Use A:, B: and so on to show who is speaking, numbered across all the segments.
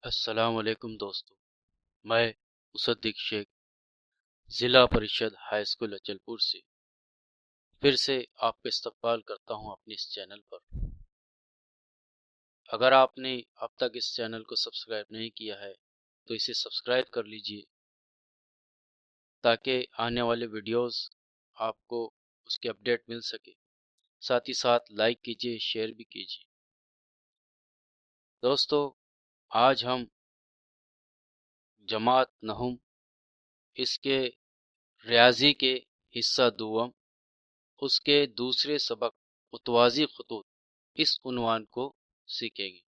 A: السلام علیکم دوستو، میں مصدق شیخ ضلع پریشد ہائی اسکول اچل پور سے پھر سے آپ کا استقبال کرتا ہوں اپنے اس چینل پر۔ اگر آپ نے اب تک اس چینل کو سبسکرائب نہیں کیا ہے تو اسے سبسکرائب کر لیجئے تاکہ آنے والے ویڈیوز آپ کو اس کے اپڈیٹ مل سکے۔ ساتھ ہی ساتھ لائک کیجئے، شیئر بھی کیجئے۔ دوستو، آج ہم جماعت نہم اس کے ریاضی کے حصہ دوم اس کے دوسرے سبق متوازی خطوط اس عنوان کو سیکھیں گے۔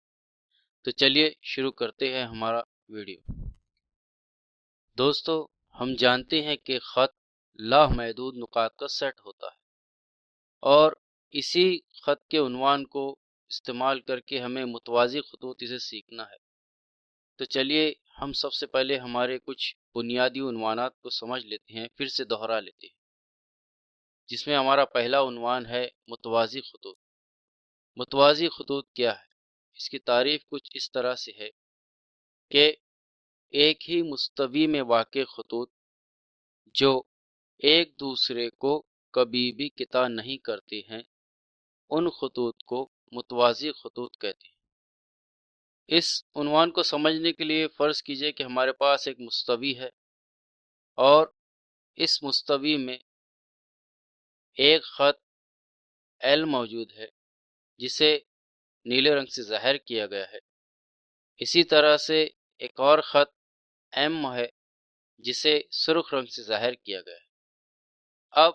A: تو چلیے شروع کرتے ہیں ہمارا ویڈیو۔ دوستو، ہم جانتے ہیں کہ خط لامحدود نقاط کا سیٹ ہوتا ہے اور اسی خط کے عنوان کو استعمال کر کے ہمیں متوازی خطوط اسے سیکھنا ہے۔ تو چلیے ہم سب سے پہلے ہمارے کچھ بنیادی عنوانات کو سمجھ لیتے ہیں، پھر سے دہرا لیتے ہیں، جس میں ہمارا پہلا عنوان ہے متوازی خطوط۔ متوازی خطوط کیا ہے؟ اس کی تعریف کچھ اس طرح سے ہے کہ ایک ہی مستوی میں واقع خطوط جو ایک دوسرے کو کبھی بھی قطع نہیں کرتے ہیں، ان خطوط کو متوازی خطوط کہتے ہیں۔ اس عنوان کو سمجھنے کے لیے فرض کیجئے کہ ہمارے پاس ایک مستوی ہے اور اس مستوی میں ایک خط ایل موجود ہے جسے نیلے رنگ سے ظاہر کیا گیا ہے۔ اسی طرح سے ایک اور خط ایم ہے جسے سرخ رنگ سے ظاہر کیا گیا ہے۔ اب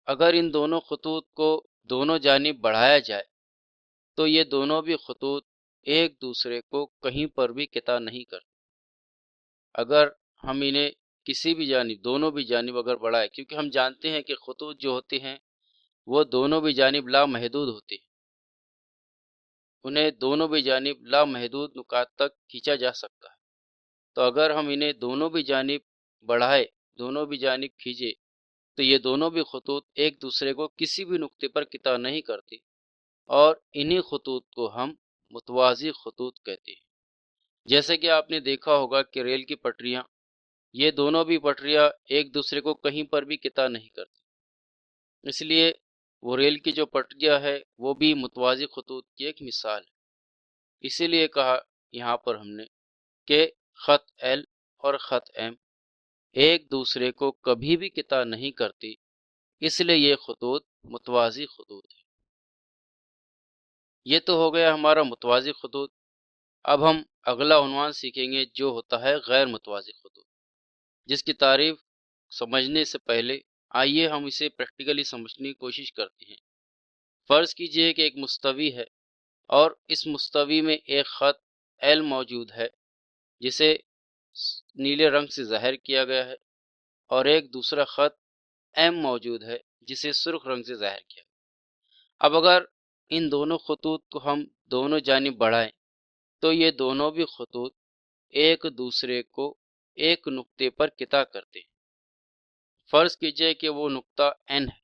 A: اگر ان دونوں خطوط کو دونوں جانب بڑھایا جائے تو یہ دونوں بھی خطوط ایک دوسرے کو کہیں پر بھی قطع نہیں کرتے۔ اگر ہم انہیں کسی بھی جانب، دونوں بھی جانب اگر بڑھائے، کیونکہ ہم جانتے ہیں کہ خطوط جو ہوتے ہیں وہ دونوں بھی جانب لامحدود ہوتے ہیں، انہیں دونوں بھی جانب لامحدود نقاط تک کھینچا جا سکتا ہے۔ تو اگر ہم انہیں دونوں بھی جانب بڑھائے، دونوں بھی جانب کھینچے، تو یہ دونوں بھی خطوط ایک دوسرے کو کسی بھی نقطے پر قطع نہیں کرتے اور انہی خطوط کو ہم متوازی خطوط کہتے ہیں۔ جیسے کہ آپ نے دیکھا ہوگا کہ ریل کی پٹریاں، یہ دونوں بھی پٹریاں ایک دوسرے کو کہیں پر بھی قطع نہیں کرتی، اس لیے وہ ریل کی جو پٹریاں ہے وہ بھی متوازی خطوط کی ایک مثال ہے۔ اسی لیے کہا یہاں پر ہم نے کہ خط ایل اور خط ایم ایک دوسرے کو کبھی بھی قطع نہیں کرتی، اس لیے یہ خطوط متوازی خطوط ہیں۔ یہ تو ہو گیا ہمارا متوازی خطوط۔ اب ہم اگلا عنوان سیکھیں گے جو ہوتا ہے غیر متوازی خطوط، جس کی تعریف سمجھنے سے پہلے آئیے ہم اسے پریکٹیکلی سمجھنے کی کوشش کرتے ہیں۔ فرض کیجئے کہ ایک مستوی ہے اور اس مستوی میں ایک خط ایل موجود ہے جسے نیلے رنگ سے ظاہر کیا گیا ہے اور ایک دوسرا خط ایم موجود ہے جسے سرخ رنگ سے ظاہر کیا گیا۔ اب اگر ان دونوں خطوط کو ہم دونوں جانب بڑھائیں تو یہ دونوں بھی خطوط ایک دوسرے کو ایک نقطے پر قطع کرتے ہیں۔ فرض کیجئے کہ وہ نقطہ این ہے،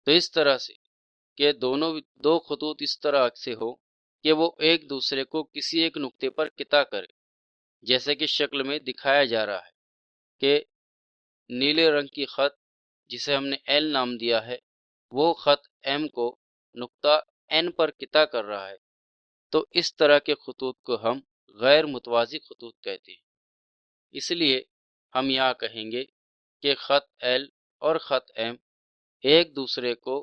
A: تو اس طرح سے کہ دو خطوط اس طرح سے ہو کہ وہ ایک دوسرے کو کسی ایک نقطے پر قطع کرے، جیسے کہ شکل میں دکھایا جا رہا ہے کہ نیلے رنگ کی خط جسے ہم نے ایل نام دیا ہے وہ خط ایم کو نقطہ این پر قطع کر رہا ہے، تو اس طرح کے خطوط کو ہم غیر متوازی خطوط کہتے ہیں۔ اس لیے ہم یہاں کہیں گے کہ خط ایل اور خط ایم ایک دوسرے کو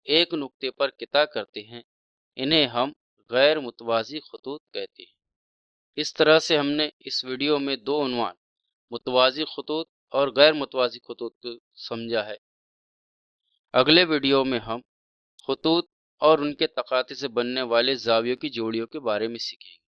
A: ایک نقطے پر قطع کرتے ہیں، انہیں ہم غیر متوازی خطوط کہتے ہیں۔ اس طرح سے ہم نے اس ویڈیو میں دو عنوان، متوازی خطوط اور غیر متوازی خطوط کو سمجھا ہے۔ اگلے ویڈیو میں ہم خطوط اور ان کے تقاطع سے بننے والے زاویوں کی جوڑیوں کے بارے میں سیکھیں گے۔